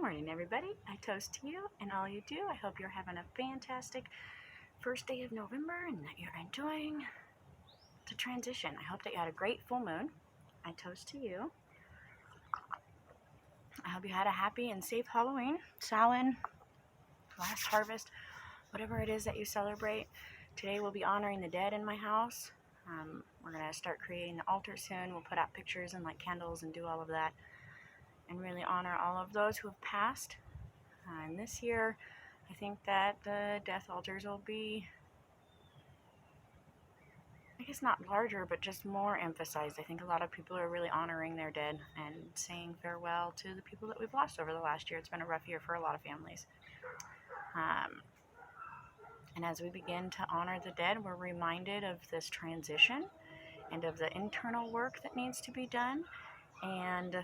Good morning, everybody. I toast to you and all you do. I hope you're having a fantastic first day of November and that you're enjoying the transition. I hope that you had a great full moon. I toast to you. I hope you had a happy and safe Halloween, Samhain, last harvest, whatever it is that you celebrate. Today we'll be honoring the dead in my house. We're going to start creating the altar soon. We'll put out pictures and light candles and do all of that and really honor all of those who have passed. And this year, I think that the death altars will be, I guess not larger, but just more emphasized. I think a lot of people are really honoring their dead and saying farewell to the people that we've lost over the last year. It's been a rough year for a lot of families. And as we begin to honor the dead, we're reminded of this transition and of the internal work that needs to be done. And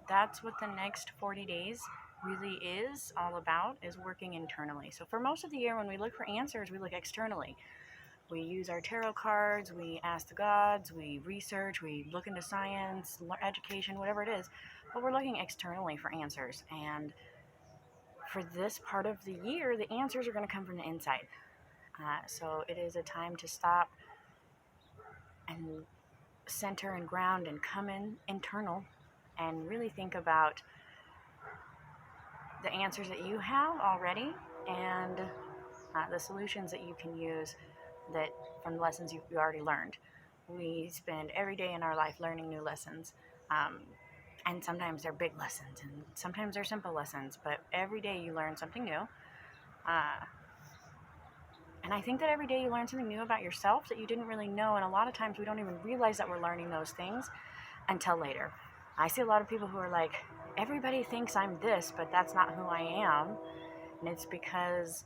that's what the next 40 days really is all about, is working internally. So for most of the year, when we look for answers, we look externally. We use our tarot cards, we ask the gods, we research, we look into science, education, whatever it is, but we're looking externally for answers. And for this part of the year, the answers are going to come from the inside. So it is a time to stop and center and ground and come in internal and really think about the answers that you have already and the solutions that you can use that from the lessons you already learned. We spend every day in our life learning new lessons, and sometimes they're big lessons and sometimes they're simple lessons, but every day you learn something new. And I think that every day you learn something new about yourself that you didn't really know, and a lot of times we don't even realize that we're learning those things until later. I see a lot of people who are like, everybody thinks I'm this, but that's not who I am. And it's because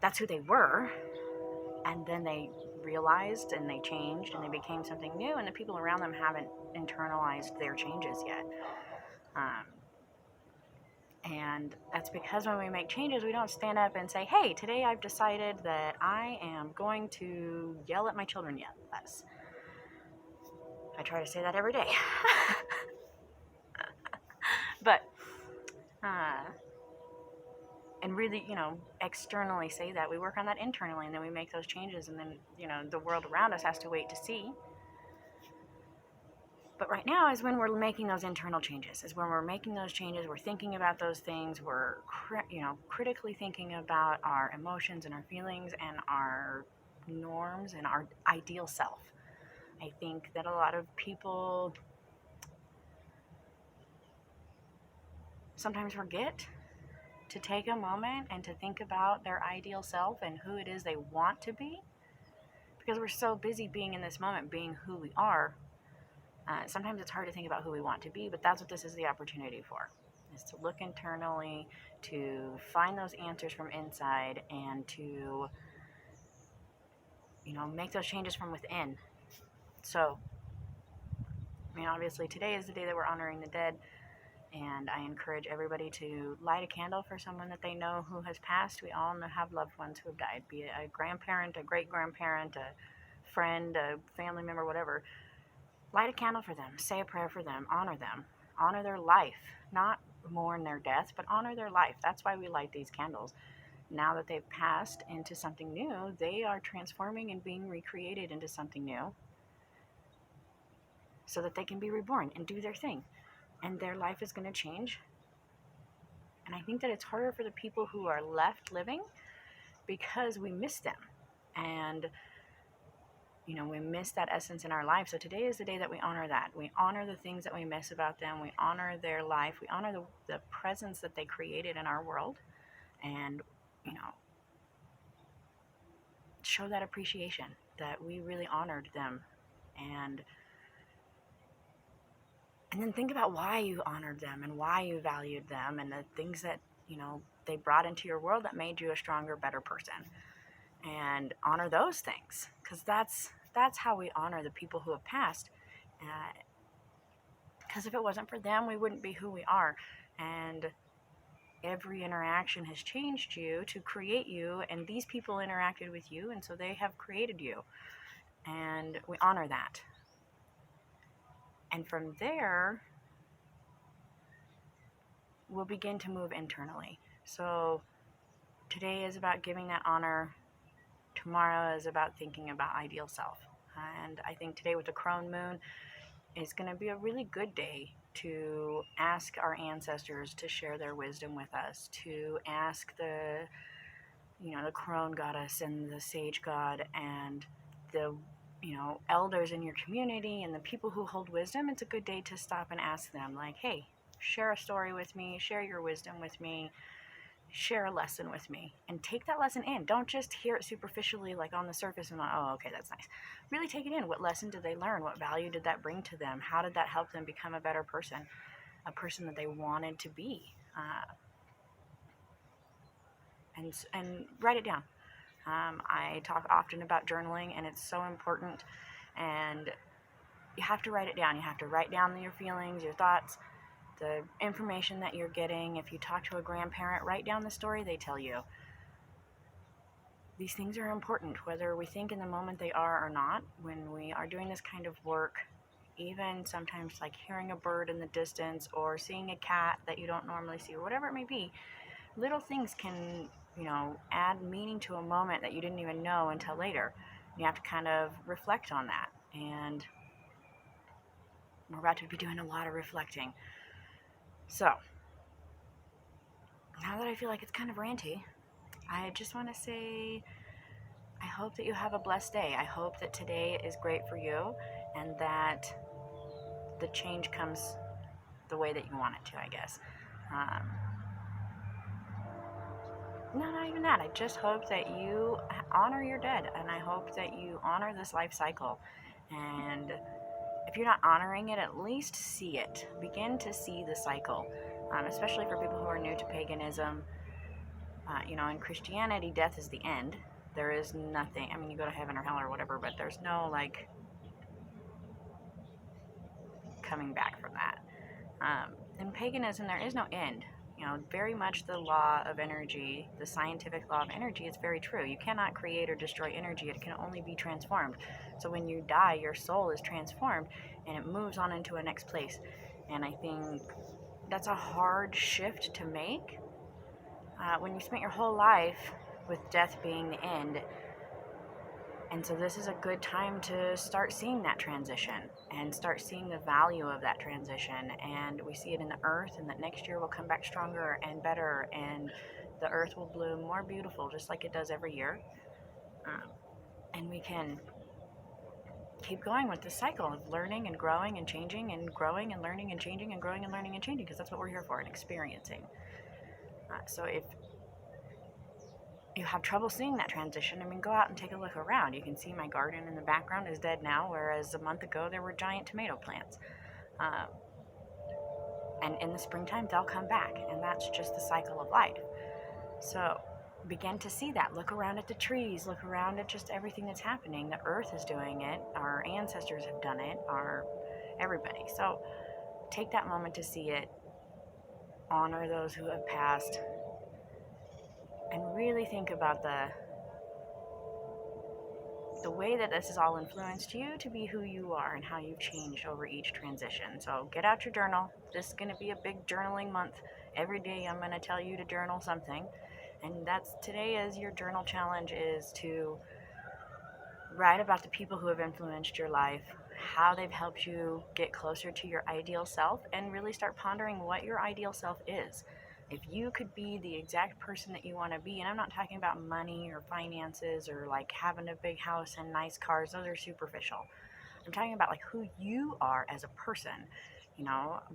that's who they were. And then they realized and they changed and they became something new, and the people around them haven't internalized their changes yet. And that's because when we make changes, we don't stand up and say, hey, today I've decided that I am going to yell at my children yet less. I try to say that every day. But, and really, externally say that. We work on that internally, and then we make those changes, and then, the world around us has to wait to see. But right now is when we're making those internal changes, is when we're making those changes, we're thinking about those things, we're, critically thinking about our emotions and our feelings and our norms and our ideal self. I think that a lot of people sometimes forget to take a moment and to think about their ideal self and who it is they want to be, because we're so busy being in this moment, being who we are. Sometimes it's hard to think about who we want to be, but that's what this is the opportunity for, is to look internally, to find those answers from inside, and to, make those changes from within. So, obviously today is the day that we're honoring the dead, and I encourage everybody to light a candle for someone that they know who has passed. We all have loved ones who have died, be it a grandparent, a great-grandparent, a friend, a family member, whatever. Light a candle for them, say a prayer for them, honor their life, not mourn their death, but honor their life. That's why we light these candles. Now that they've passed into something new, they are transforming and being recreated into something new so that they can be reborn and do their thing. And their life is going to change. And I think that it's harder for the people who are left living because we miss them. And we miss that essence in our life. So today is the day that we honor that. We honor the things that we miss about them. We honor their life. We honor the presence that they created in our world. And, show that appreciation that we really honored them. And then think about why you honored them and why you valued them and the things that, they brought into your world that made you a stronger, better person. And honor those things, because that's how we honor the people who have passed. Because if it wasn't for them, we wouldn't be who we are. And every interaction has changed you to create you, and these people interacted with you, and so they have created you. And we honor that. And from there, will begin to move internally. So today is about giving that honor. Tomorrow is about thinking about ideal self. And I think today with the crone moon is going to be a really good day to ask our ancestors to share their wisdom with us, to ask the crone goddess and the sage god and the elders in your community and the people who hold wisdom. It's a good day to stop and ask them, like, hey, share a story with me, share your wisdom with me, share a lesson with me, and take that lesson in. Don't just hear it superficially, like on the surface, and like, oh, okay, that's nice. Really take it in. What lesson did they learn? What value did that bring to them? How did that help them become a better person, a person that they wanted to be? And write it down. I talk often about journaling, and it's so important. And you have to write it down. You have to write down your feelings, your thoughts, the information that you're getting. If you talk to a grandparent, write down the story they tell you. These things are important, whether we think in the moment they are or not. When we are doing this kind of work, even sometimes like hearing a bird in the distance or seeing a cat that you don't normally see, or whatever it may be, little things can, add meaning to a moment that you didn't even know until later. You have to kind of reflect on that. And we're about to be doing a lot of reflecting. So, now that I feel like it's kind of ranty, I just want to say I hope that you have a blessed day. I hope that today is great for you and that the change comes the way that you want it to, I guess. No, not even that. I just hope that you honor your dead, and I hope that you honor this life cycle. And if you're not honoring it, at least see it. Begin to see the cycle, especially for people who are new to paganism. In Christianity, death is the end. There is nothing. I mean, you go to heaven or hell or whatever, but there's no, coming back from that. In paganism, there is no end. Very much the law of energy, the scientific law of energy, is very true. You cannot create or destroy energy. It can only be transformed. So when you die, your soul is transformed and it moves on into a next place. And I think that's a hard shift to make. When you spent your whole life with death being the end. And so this is a good time to start seeing that transition and start seeing the value of that transition. And we see it in the earth, and that next year will come back stronger and better, and the earth will bloom more beautiful, just like it does every year. And we can keep going with this cycle of learning and growing and changing and growing and learning and changing and growing and learning and changing, because that's what we're here for, and experiencing. So if you have trouble seeing that transition, go out and take a look around. You can see my garden in the background is dead now, whereas a month ago there were giant tomato plants. And in the springtime, they'll come back, and that's just the cycle of life. So begin to see that. Look around at the trees. Look around at just everything that's happening. The earth is doing it. Our ancestors have done it. Everybody. So take that moment to see it. Honor those who have passed. And really think about the way that this has all influenced you to be who you are and how you've changed over each transition. So get out your journal. This is going to be a big journaling month. Every day I'm going to tell you to journal something. And today is your journal challenge, is to write about the people who have influenced your life, how they've helped you get closer to your ideal self, and really start pondering what your ideal self is. If you could be the exact person that you want to be, and I'm not talking about money or finances or having a big house and nice cars, those are superficial. I'm talking about who you are as a person.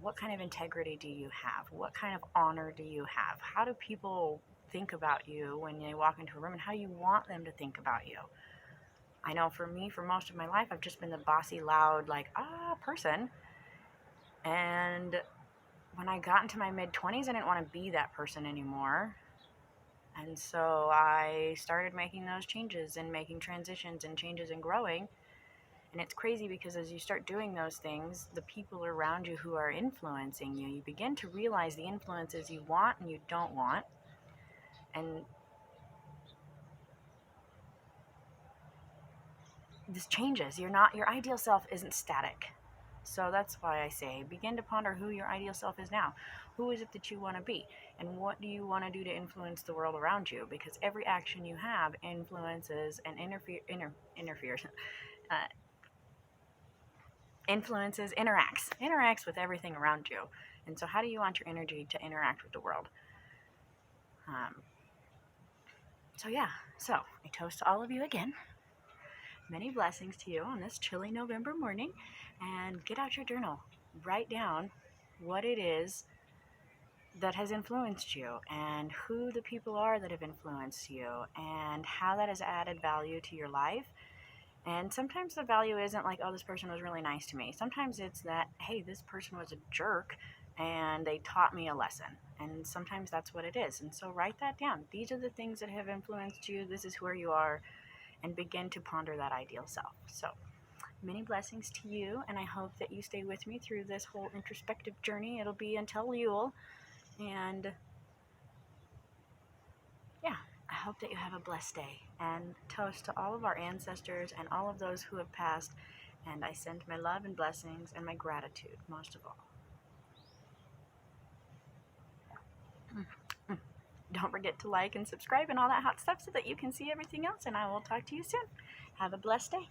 What kind of integrity do you have? What kind of honor do you have? How do people think about you when they walk into a room, and how do you want them to think about you? I know for me, for most of my life, I've just been the bossy, loud, person. And when I got into my mid-20s, I didn't want to be that person anymore. And so I started making those changes and making transitions and changes and growing. And it's crazy because as you start doing those things, the people around you who are influencing you, you begin to realize the influences you want and you don't want. And this changes. Your ideal self isn't static. So that's why I say begin to ponder who your ideal self is now. Who is it that you want to be? And what do you want to do to influence the world around you? Because every action you have influences and interferes, uh, interacts with everything around you. And so how do you want your energy to interact with the world? Um, so I toast to all of you again. Many blessings to you on this chilly November morning, and get out your journal. Write down what it is that has influenced you and who the people are that have influenced you and how that has added value to your life. And sometimes the value isn't like, oh, this person was really nice to me. Sometimes it's that, hey, this person was a jerk and they taught me a lesson. And sometimes that's what it is. And so write that down. These are the things that have influenced you. This is where you are. And begin to ponder that ideal self. So many blessings to you. And I hope that you stay with me through this whole introspective journey. It'll be until Yule. And yeah, I hope that you have a blessed day. And toast to all of our ancestors and all of those who have passed. And I send my love and blessings and my gratitude, most of all. Don't forget to like and subscribe and all that hot stuff so that you can see everything else. And I will talk to you soon. Have a blessed day.